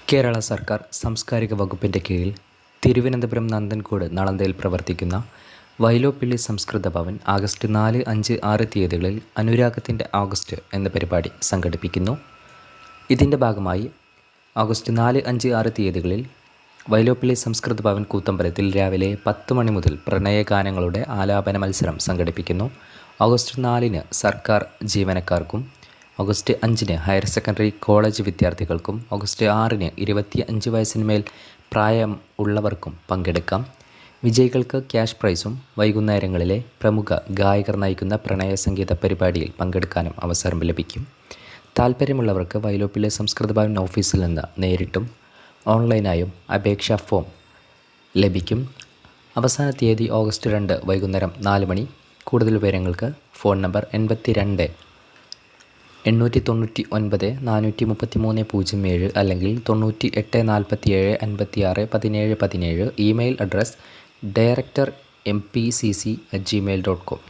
കേരള സർക്കാർ സാംസ്കാരിക വകുപ്പിൻ്റെ കീഴിൽ തിരുവനന്തപുരം നന്ദൻകോട് നളന്തയിൽ പ്രവർത്തിക്കുന്ന വൈലോപ്പിള്ളി സംസ്കൃത ഭവൻ ആഗസ്റ്റ് 4, 5, 6 തീയതികളിൽ അനുരാഗത്തിൻ്റെ ആഗസ്റ്റ് എന്ന പരിപാടി സംഘടിപ്പിക്കുന്നു. ഇതിൻ്റെ ഭാഗമായി ആഗസ്റ്റ് 4, 5, 6 തീയതികളിൽ വൈലോപ്പിള്ളി സംസ്കൃത ഭവൻ കൂത്തമ്പലത്തിൽ രാവിലെ 10 മണി മുതൽ പ്രണയഗാനങ്ങളുടെ ആലാപന മത്സരം സംഘടിപ്പിക്കുന്നു. ഓഗസ്റ്റ് 4-ന് സർക്കാർ ജീവനക്കാർക്കും, ഓഗസ്റ്റ് 5-ന് ഹയർ സെക്കൻഡറി കോളേജ് വിദ്യാർത്ഥികൾക്കും, ഓഗസ്റ്റ് 6-ന് 25 വയസ്സിന് മേൽ പ്രായം ഉള്ളവർക്കും പങ്കെടുക്കാം. വിജയികൾക്ക് ക്യാഷ് പ്രൈസും വൈകുന്നേരങ്ങളിലെ പ്രമുഖ ഗായകർ നയിക്കുന്ന പ്രണയ സംഗീത പരിപാടിയിൽ പങ്കെടുക്കാനും അവസരം ലഭിക്കും. താൽപ്പര്യമുള്ളവർക്ക് വൈലോപ്പിള്ളി സംസ്കൃത ഭവൻ ഓഫീസിൽ നിന്ന് നേരിട്ടും ഓൺലൈനായും അപേക്ഷാ ഫോം ലഭിക്കും. അവസാന തീയതി ഓഗസ്റ്റ് 2 വൈകുന്നേരം 4 മണി. കൂടുതൽ വിവരങ്ങൾക്ക് ഫോൺ നമ്പർ 82 899 433 07 അല്ലെങ്കിൽ 98 47 56 17 17. Email address directormpcc@gmail.com.